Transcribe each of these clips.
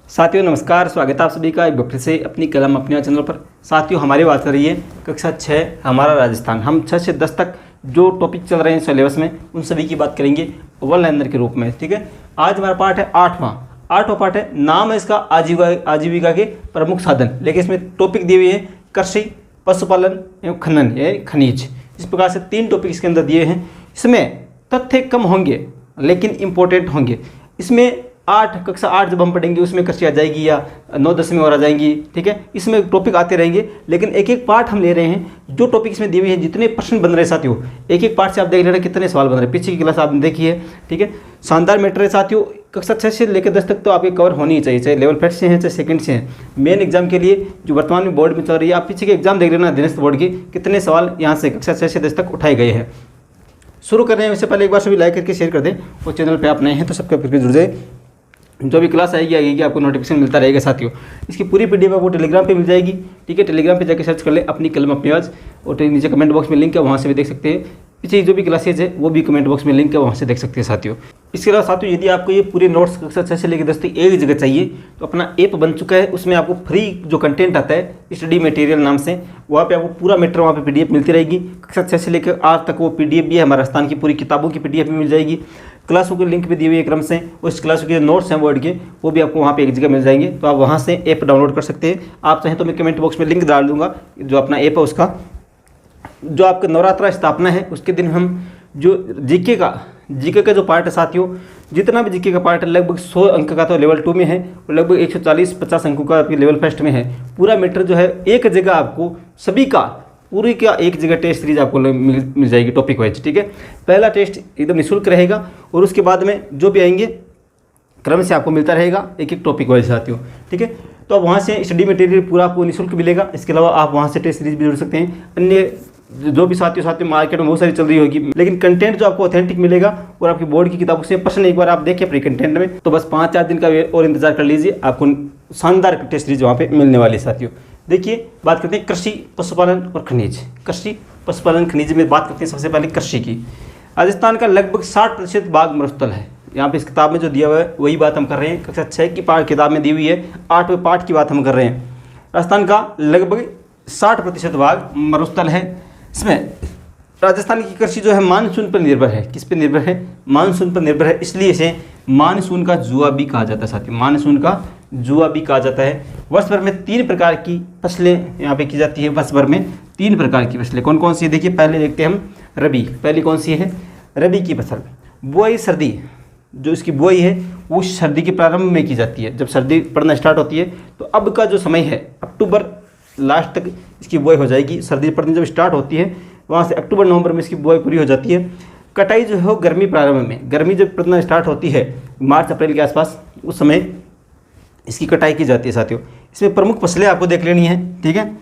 साथियों नमस्कार, स्वागत है आप सभी का एक बार फिर से अपनी कलम अपने चैनल पर। साथियों हमारी बात कर रही है कक्षा 6 हमारा राजस्थान। हम 6 से 10 तक जो टॉपिक चल रहे हैं सिलेबस में उन सभी की बात करेंगे वन लाइनर के रूप में। ठीक है, आज हमारा पार्ट है आठवां पार्ट है। नाम है इसका आजीविका के प्रमुख साधन, लेकिन इसमें टॉपिक दिए हुए हैं कृषि, पशुपालन एवं खनन या खनिज। इस प्रकार से 3 टॉपिक इसके अंदर दिए हैं। इसमें तथ्य कम होंगे लेकिन इम्पोर्टेंट होंगे। इसमें कक्षा 8 जब हम पढ़ेंगे उसमें कृषि आ जाएगी या 9-10 में और आ जाएंगी। ठीक है, इसमें टॉपिक आते रहेंगे, लेकिन एक एक पार्ट हम ले रहे हैं। जो टॉपिक इसमें दिए हुए हैं, जितने प्रश्न बन रहे हैं साथियों, एक एक पार्ट से आप देख ले रहे हैं कितने सवाल बन रहे हैं। पीछे की क्लास आपने देखी है। ठीक है, शानदार मैटर है साथियों। कक्षा 6 से लेकर 10 तक तो आपके कवर होनी ही चाहिए, चाहे लेवल फर्स्ट से हैं चाहे सेकंड से हैं। मेन एग्जाम के लिए जो वर्तमान में बोर्ड में चल रही है, आप पीछे के एग्जाम देख लेना अधीनस्थ बोर्ड की, कितने सवाल यहाँ से कक्षा 6 से 10 तक उठाए गए हैं। शुरू करने हैं उससे पहले एक बार सभी लाइक करके शेयर कर दें, और चैनल पर आप नए हैं तो सब्सक्राइब करके जुड़ जाए। जो भी क्लास आएगी आपको नोटिफिकेशन मिलता रहेगा साथियों। इसकी पूरी पीडीएफ आपको टेलीग्राम पे मिल जाएगी। ठीक है, टेलीग्राम पे जाकर सर्च कर ले अपनी कलम अपनी आवाज़, और नीचे कमेंट बॉक्स में लिंक है, वहाँ से भी देख सकते हैं। पीछे जो भी क्लासेज है वो भी कमेंट बॉक्स में लिंक है, वहाँ से देख सकते हैं साथियों। इसके अलावा साथियों, यदि आपको ये पूरे नोट्स कक्षा 6 से लेकर 10 तक एक जगह चाहिए तो अपना ऐप बन चुका है। उसमें आपको फ्री जो कंटेंट आता है स्टडी मटेरियल नाम से, वहाँ पे आपको पूरा मैटर वहाँ पे पीडीएफ मिलती रहेगी। कक्षा 6 से लेकर आज तक वो पीडीएफ भी है, हमारे राजस्थान की पूरी किताबों की पीडीएफ भी मिल जाएगी। क्लासों के लिंक भी दिए हुए क्रम से, उस क्लासों के नोट्स हैं वर्ड के, वो भी आपको वहाँ पे एक जगह मिल जाएंगे। तो आप वहाँ से ऐप डाउनलोड कर सकते हैं। आप चाहें तो मैं कमेंट बॉक्स में लिंक डाल दूंगा जो अपना ऐप है उसका। जो आपका नवरात्रा स्थापना है उसके दिन हम जो जीके का जो पार्ट है साथियों, जितना भी जीके का पार्ट है लगभग 100 अंक का तो लेवल 2 में है, और लगभग 140-50 अंकों का आपके लेवल फर्स्ट में है। पूरा मैटर जो है एक जगह आपको सभी का पूरी का एक जगह टेस्ट सीरीज आपको मिल जाएगी टॉपिक वाइज। ठीक है, पहला टेस्ट एकदम निःशुल्क रहेगा, और उसके बाद में जो भी आएंगे क्रम से आपको मिलता रहेगा एक एक टॉपिक वाइज साथियों। ठीक है, तो आप वहाँ से स्टडी मटेरियल पूरा आपको निःशुल्क मिलेगा। इसके अलावा आप वहाँ से टेस्ट सीरीज भी जुड़ सकते हैं। अन्य जो भी साथियों मार्केट में बहुत सारी चल रही होगी, लेकिन कंटेंट जो आपको ऑथेंटिक मिलेगा और आपकी बोर्ड की किताबों से प्रश्न एक बार आप देखें प्री कंटेंट में, तो बस 5-4 दिन का और इंतजार कर लीजिए, आपको शानदार टेस्ट सीरीज वहाँ पे मिलने वाली है साथियों। देखिए, बात करते हैं कृषि, पशुपालन और खनिज। कृषि, पशुपालन, खनिज में बात करते हैं सबसे पहले कृषि की। राजस्थान का लगभग 60% भाग मरुस्थल है। यहाँ पे इस किताब में जो दिया हुआ है वही बात हम कर रहे हैं। कक्षा 6 की किताब में दी हुई है, 8वें पाठ की बात हम कर रहे हैं। राजस्थान का लगभग 60% भाग मरुस्थल है। इसमें राजस्थान की कृषि जो है मानसून पर निर्भर है। किस पर निर्भर है? मानसून पर निर्भर है, इसलिए इसे मानसून का जुआ भी कहा जाता है साथियों। मानसून का जुआ भी कहा जाता है। वर्ष भर में 3 प्रकार की फसलें यहाँ पे की जाती है। वर्ष भर में 3 प्रकार की फसलें कौन कौन सी है? देखिए, पहले देखते हैं हम रबी। पहली कौन सी है? रबी की फसल। बुआई सर्दी, जो इसकी बुआई है वो सर्दी के प्रारंभ में की जाती है। जब सर्दी पड़ना स्टार्ट होती है तो अब का जो समय है अक्टूबर लास्ट तक इसकी बुआई हो जाएगी। सर्दी पड़नी जब स्टार्ट होती है वहाँ से अक्टूबर-नवंबर में इसकी बुआई पूरी हो जाती है। कटाई जो है गर्मी प्रारंभ में, गर्मी जब पड़ना स्टार्ट होती है मार्च-अप्रैल के आसपास, उस समय इसकी कटाई की जाती है साथियों। इसमें प्रमुख फसलें आपको देख लेनी है। ठीक है,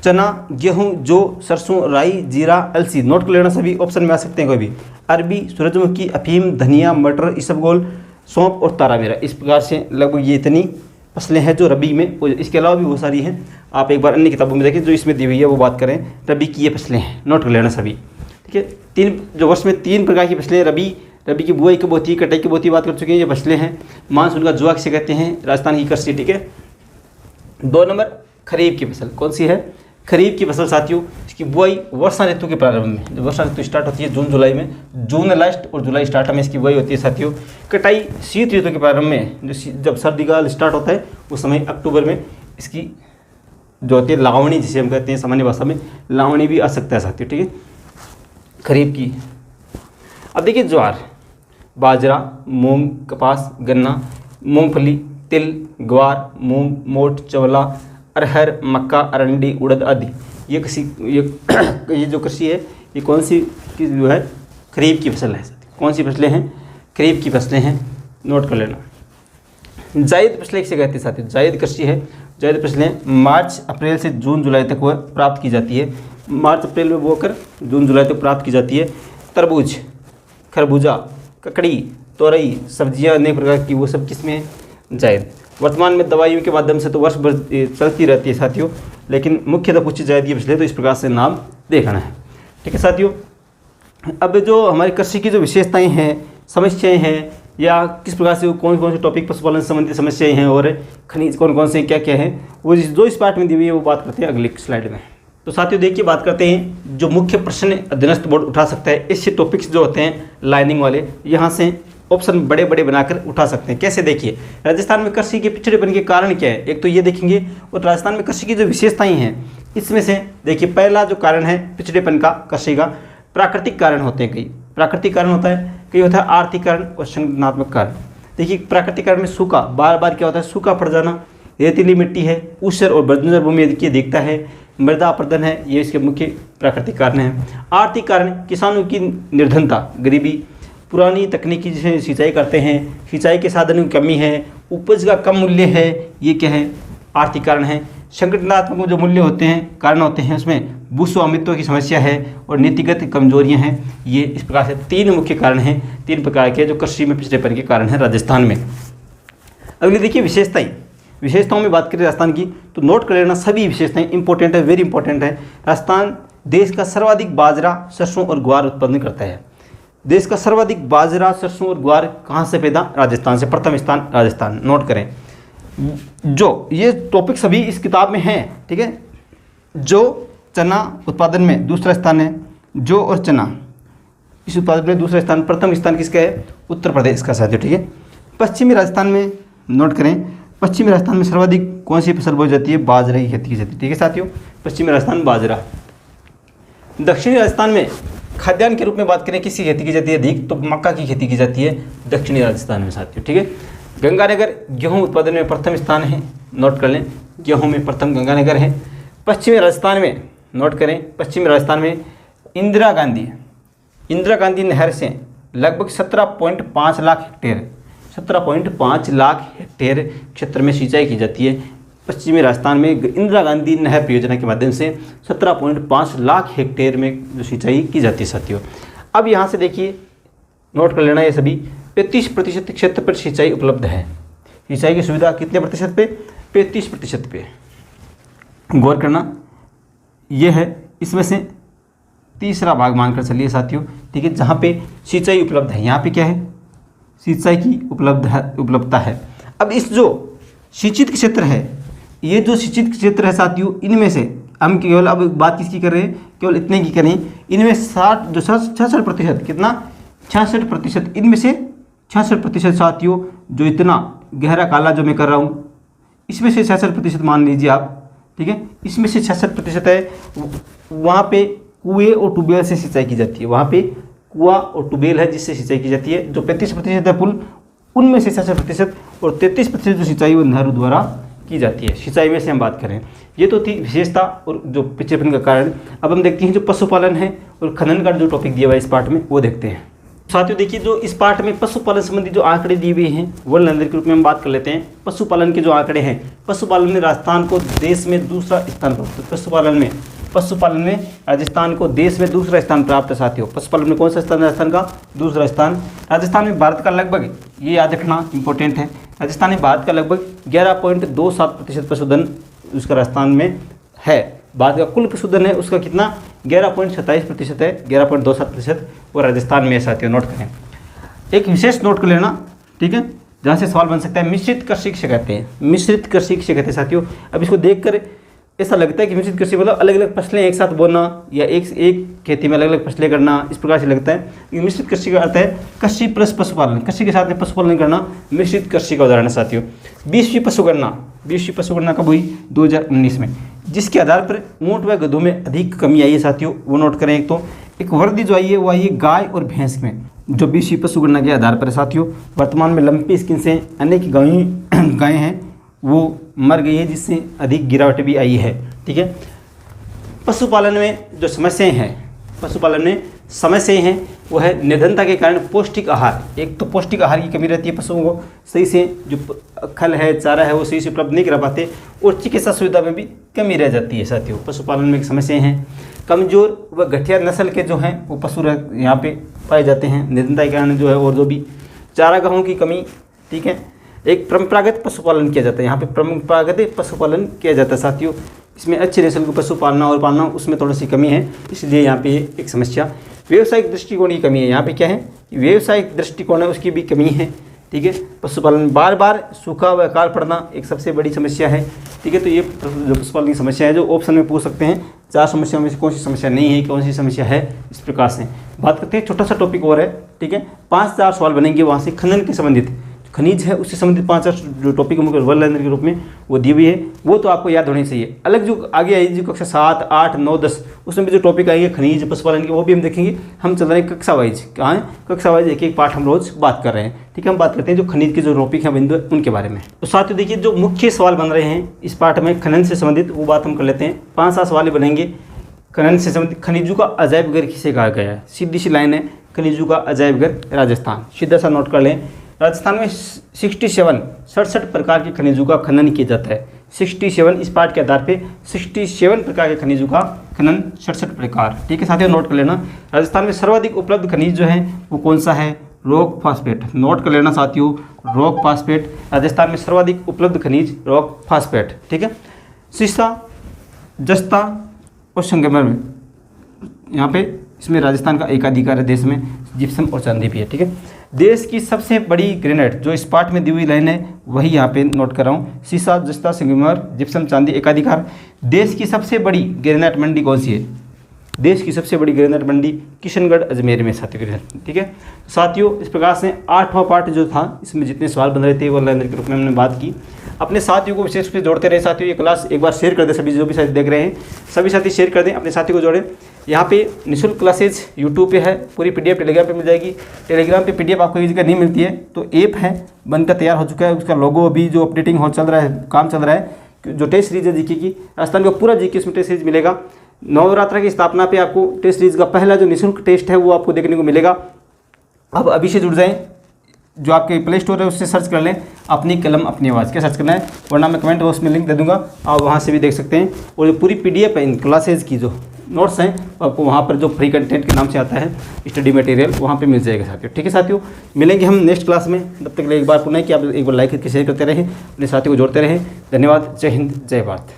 चना, गेहूं, जौ, सरसों, राई, जीरा, अलसी। नोट कर लेना, सभी ऑप्शन में आ सकते हैं कोई भी। अरबी, सूरजमुखी, अफीम, धनिया, मटर, इसबगोल, सौंफ और तारामीरा। इस प्रकार से लगभग ये इतनी फसलें हैं जो रबी में। इसके अलावा भी बहुत सारी हैं, आप एक बार अन्य किताबों में देखें जो इसमें दी हुई है वो बात करें। रबी की ये फसलें हैं, नोट कर लेना सभी। ठीक है, 3 जो वर्ष में 3 प्रकार की फसलें रबी की बुआई कब होती है, कटाई कब होती है, बात कर चुके हैं। ये फसलें हैं। मानसून का जुआ किसे कहते हैं? राजस्थान की कृषि। ठीक है, 2 नंबर खरीफ की फसल। कौन सी है? खरीफ की फसल साथियों। इसकी बुआई वर्षा ऋतु के प्रारंभ में, जब वर्षा ऋतु स्टार्ट होती है जून-जुलाई में, जून लास्ट और जुलाई स्टार्ट में इसकी बुआई होती है साथियों। कटाई शीत ऋतु के प्रारंभ में, जब सर्दी का स्टार्ट होता है उस समय अक्टूबर में इसकी जो होती है लावणी, जिसे हम कहते हैं सामान्य भाषा में, लावणी भी आ सकता है साथियों। ठीक है, खरीफ की। अब देखिए, ज्वार, बाजरा, मूंग, कपास, गन्ना, मूंगफली, तिल, ग्वार, मूंग, मोठ, चवला, अरहर, मक्का, अरंडी, उड़द आदि। ये जो कृषि है ये कौन सी की जो है? खरीफ की फसल है। कौन सी फसलें हैं? खरीफ की फसलें हैं, नोट कर लेना। जायद फसलें किसे कहते हैं साथियों? जायद कृषि है। जायद फसलें मार्च अप्रैल से जून जुलाई तक वह प्राप्त की जाती है। मार्च अप्रैल में बोकर जून जुलाई तक प्राप्त की जाती है। तरबूज, खरबूजा, ककड़ी, तोरई, सब्जियां अनेक प्रकार की, वो सब किसमें है? जायद। वर्तमान में दवाइयों के माध्यम से तो वर्ष भर चलती रहती है साथियों, लेकिन मुख्यतः कुछ जायद की फसलें तो इस प्रकार से नाम देखना है। ठीक है साथियों, अब जो हमारी कृषि की जो विशेषताएं हैं, समस्याएं हैं, या किस प्रकार से कौन कौन से टॉपिक पशुपालन से संबंधित समस्याएं हैं और खनिज कौन कौन से क्या क्या है, वो जो इस पार्ट में दी हुई है वो बात करते हैं अगली स्लाइड में। तो साथियों देखिए बात करते हैं जो मुख्य प्रश्न अधीनस्थ बोर्ड उठा सकता है। इससे टॉपिक्स जो होते हैं लाइनिंग वाले, यहाँ से ऑप्शन बड़े बड़े बनाकर उठा सकते हैं। कैसे देखिए, राजस्थान में कृषि के पिछड़ेपन के कारण क्या है, एक तो ये देखेंगे, और राजस्थान में कृषि की जो विशेषताएं हैं इसमें से देखिए पहला जो कारण है पिछड़ेपन का कृषि का, प्राकृतिक कारण होते हैं। कई प्राकृतिक कारण होता है, कई होता है आर्थिक कारण और संगठनात्मक कारण। देखिए प्राकृतिक कारण में सूखा, बार बार क्या होता है सूखा पड़ जाना, रेतीली मिट्टी है, ऊसर और बंजर भूमि की दिखता है, मृदा अपरदन है, ये इसके मुख्य प्राकृतिक कारण हैं। आर्थिक कारण किसानों की निर्धनता, गरीबी, पुरानी तकनीकी जिसे सिंचाई करते हैं, सिंचाई के साधनों की कमी है, उपज का कम मूल्य है, ये क्या है आर्थिक कारण है। संगठनात्मक जो मूल्य होते हैं कारण होते हैं उसमें भूस्वामित्व की समस्या है और नीतिगत कमजोरियां हैं। ये इस प्रकार से तीन मुख्य कारण हैं, तीन प्रकार के जो कृषि में पिछड़ेपन के कारण हैं राजस्थान में। अगली देखिए विशेषताओं में बात करें राजस्थान की तो नोट कर लेना, सभी विशेषताएं इंपॉर्टेंट है, वेरी इंपॉर्टेंट है। राजस्थान देश का सर्वाधिक बाजरा, सरसों और ग्वार उत्पादन करता है। देश का सर्वाधिक बाजरा, सरसों और ग्वार कहाँ से पैदा, राजस्थान से, प्रथम स्थान राजस्थान। नोट करें, जो ये टॉपिक सभी इस किताब में हैं, ठीक है। जो चना उत्पादन में दूसरा स्थान है, जो और चना इस उत्पादन में दूसरा स्थान, प्रथम स्थान किसका है, उत्तर प्रदेश का साथियों, ठीक है। पश्चिमी राजस्थान में नोट करें, पश्चिमी राजस्थान में सर्वाधिक कौन सी फसल बोई जाती है, बाजरा की खेती की जाती है, ठीक है साथियों। पश्चिमी राजस्थान बाजरा। दक्षिणी राजस्थान में खाद्यान्न के रूप में बात करें किसकी खेती की जाती है अधिक, तो मक्का की खेती की जाती है दक्षिणी राजस्थान में साथियों, ठीक है। गंगानगर गेहूं उत्पादन में प्रथम स्थान है, नोट कर लें, गेहूं में प्रथम गंगानगर है। पश्चिमी राजस्थान में नोट करें, पश्चिमी राजस्थान में इंदिरा गांधी नहर से लगभग 17.5 लाख हेक्टेयर 17.5 लाख हेक्टेयर क्षेत्र में सिंचाई की जाती है। पश्चिमी राजस्थान में इंदिरा गांधी नहर परियोजना के माध्यम से 17.5 लाख हेक्टेयर में जो सिंचाई की जाती है साथियों। अब यहाँ से देखिए नोट कर लेना, ये सभी 35% क्षेत्र पर सिंचाई उपलब्ध है। सिंचाई की सुविधा कितने प्रतिशत पे, 35% पे। गौर करना, यह है इसमें से तीसरा भाग मानकर चलिए साथियों, ठीक है, जहाँ पे सिंचाई उपलब्ध है। यहाँ पे क्या है, सिंचाई की उपलब्धता है। अब इस जो सिंचित क्षेत्र है, ये जो सिंचित क्षेत्र है साथियों, इनमें से हम केवल अब बात किसकी कर रहे हैं, केवल इतने की करें, इनमें 66% कितना, 66%, इनमें से 66% साथियों जो इतना गहरा काला जो मैं कर रहा हूँ, इसमें से 66% मान लीजिए आप, ठीक है, इसमें से 66% है। वहाँ पे कुएँ और ट्यूबवेल से सिंचाई की जाती है, वहाँ पे कुआं और ट्यूबवेल है जिससे सिंचाई की जाती है। जो 35% है पुल, उनमें से 66% और 33% जो सिंचाई वो नहरों द्वारा की जाती है। सिंचाई में से हम बात करें, ये तो थी विशेषता और जो पिछड़ेपन का कारण। अब हम देखते हैं जो पशुपालन है और खनन का जो टॉपिक दिया हुआ है इस पार्ट में, वो देखते हैं साथियों। देखिए जो इस पार्ट में पशुपालन संबंधी जो आंकड़े दिए हुए हैं वर्ल्ड नंबर के रूप में हम बात कर लेते हैं। पशुपालन के जो आंकड़े हैं, पशुपालन में राजस्थान को देश में दूसरा स्थान प्राप्त, पशुपालन में राजस्थान को देश में दूसरा स्थान प्राप्त है साथियों। पशुपालन में कौन सा स्थान, राजस्थान का दूसरा स्थान। राजस्थान में भारत का लगभग, ये याद रखना इंपॉर्टेंट है, राजस्थान में भारत का लगभग 11.27% पशुधन उसका राजस्थान में है। भारत का कुल पशुधन है उसका कितना, 11.27% है, 11.27% वो राजस्थान में है साथियों। नोट करें, एक विशेष नोट कर लेना, ठीक है, जहाँ से सवाल बन सकता है। मिश्रित कृषि किसे कहते हैं, मिश्रित कृषि किसे कहते हैं साथियों। अब इसको देखकर ऐसा लगता है कि मिश्रित कृषि मतलब अलग अलग फसलें एक साथ बोना या एक खेती में अलग अलग फसलें करना, इस प्रकार से लगता है। मिश्रित कृषि का अर्थ है कृषि प्लस पशुपालन, कृषि के साथ में पशुपालन करना मिश्रित कृषि का उदाहरण है साथियों। 20वीं पशुगणना कब हुई, 2019 में, जिसके आधार पर ऊँट व गधों में अधिक कमी आई है साथियों, वो नोट करें। एक तो एक वृद्धि जो आई है वो आई है गाय और भैंस में, जो 20वीं पशुगणना के आधार पर साथियों। वर्तमान में लंपी स्किन से अनेक गायें हैं वो मर गई है, जिससे अधिक गिरावट भी आई है, ठीक है। पशुपालन में जो समस्याएं हैं वो है निर्धनता के कारण पौष्टिक आहार। एक तो पौष्टिक आहार की कमी रहती है, पशुओं को सही से जो खल है चारा है वो सही से उपलब्ध नहीं करा पाते, और चिकित्सा सुविधा में भी कमी रह जाती है साथियों। पशुपालन में एक समस्याएं हैं। कमजोर व घटिया नस्ल के जो हैं वो पशु यहाँ पे पाए जाते हैं निर्धनता के कारण जो है, और जो भी चारागाहों की कमी, ठीक है। एक परंपरागत पशुपालन किया जाता है, यहाँ पे परंपरागत पशुपालन किया जाता है साथियों। इसमें अच्छे नस्ल को पशु पालना और पालना उसमें थोड़ी सी कमी है, इसलिए यहाँ पे एक समस्या। व्यावसायिक दृष्टिकोण की कमी है, यहाँ पे क्या है, व्यावसायिक दृष्टिकोण है उसकी भी कमी है, ठीक है। पशुपालन में बार बार सूखा व अकाल पड़ना एक सबसे बड़ी समस्या है, ठीक है। तो ये जो पशुपालन की समस्या है जो ऑप्शन में पूछ सकते हैं, 4 समस्याओं में से कौन सी समस्या नहीं है, कौन सी समस्या है, इस प्रकार से बात करते हैं। छोटा सा टॉपिक और है, ठीक है। 5-4 सवाल बनेंगे वहाँ से खनन के संबंधित, खनिज है उससे संबंधित 5-4 जो टॉपिक मुझे वन लाइनर के रूप में वो दी हुई है, वो तो आपको याद होनी चाहिए। अलग जो आगे आई जो कक्षा 7, 8, 9, 10 उसमें भी जो टॉपिक आएंगे खनिज पशुपालन के वो भी हम देखेंगे। हम चल रहे हैं कक्षा वाइज, कहाँ है कक्षा वाइज एक पार्ट हम रोज बात कर रहे हैं, ठीक है। हम बात करते हैं जो खनिज के जो टॉपिक हैं बिंदु उनके बारे में। तो साथियों देखिए जो मुख्य सवाल बन रहे हैं इस पार्ट में खनन से संबंधित वो बात हम कर लेते हैं। 5-7 सवाल बनेंगे खनन से संबंधित। खनिजों का अजायब घर किसे कहा गया है, सीधी सी लाइन है, खनिजों का अजायब घर राजस्थान, सीधा सा नोट कर लें। राजस्थान में 67 प्रकार के खनिजों का खनन किया जाता है। 67 इस पार्ट के आधार पे 67 प्रकार के खनिजों का खनन, 67 प्रकार, ठीक है साथियों नोट कर लेना। राजस्थान में सर्वाधिक उपलब्ध खनिज जो है वो कौन सा है, रॉक फास्फेट, नोट कर लेना साथियों, रॉक फास्फेट। राजस्थान में सर्वाधिक उपलब्ध खनिज रॉक फास्फेट, ठीक है। सीसा, जस्ता और संगमरमर, यहाँ पे इसमें राजस्थान का एकाधिकार है, देश में जिप्सम और चांदी भी है, ठीक है। देश की सबसे बड़ी ग्रेनाइट जो इस पार्ट में दी हुई लाइन है वही यहाँ पे नोट कर रहा हूँ, सीसा, जस्ता, संगमरमर, जिप्सम, चांदी, एकाधिकार। देश की सबसे बड़ी ग्रेनाइट मंडी कौन सी है, देश की सबसे बड़ी ग्रेनाइट मंडी किशनगढ़ अजमेर में साथियों, ठीक है। साथियों इस प्रकार से 8वां पार्ट जो था इसमें जितने सवाल बन रहे थे वो लाइनर के रूप में हमने बात की। अपने साथियों को विशेष रूप से जोड़ते रहे साथियों, ये क्लास एक बार शेयर कर दें, सभी जो भी साथी देख रहे हैं सभी साथी शेयर कर दें, अपने साथियों को जोड़ें। यहाँ पे निःशुल्क क्लासेज यूट्यूब पे है, पूरी PDF टेलीग्राम पे मिल जाएगी। टेलीग्राम पे PDF आपको एक जगह नहीं मिलती है तो ऐप है बनकर तैयार हो चुका है, उसका लोगो अभी जो अपडेटिंग हो चल रहा है, काम चल रहा है। जो टेस्ट सीरीज है जीके की, राजस्थान का पूरा जीके उसमें टेस्ट सीरीज मिलेगा। नवरात्र की स्थापना पे आपको टेस्ट सीरीज का पहला जो निःशुल्क टेस्ट है वो आपको देखने को मिलेगा। अब अभी से जुड़ जाएं, जो आपके प्ले स्टोर है उससे सर्च कर लें अपनी कलम अपनी आवाज़, क्या सर्च करना है, वरना मैं कमेंट बॉक्स में लिंक दे दूंगा, आप वहाँ से भी देख सकते हैं। और जो पूरी PDF है इन क्लासेज की जो नोट्स हैं आपको वहाँ पर जो फ्री कंटेंट के नाम से आता है स्टडी मटेरियल वहाँ पे मिल जाएगा साथियों, ठीक है साथियों। मिलेंगे हम नेक्स्ट क्लास में, तब तक के लिए एक बार पुनः कि आप एक बार लाइक करके शेयर करते रहें, अपने साथियों को जोड़ते रहें। धन्यवाद, जय हिंद, जय भारत।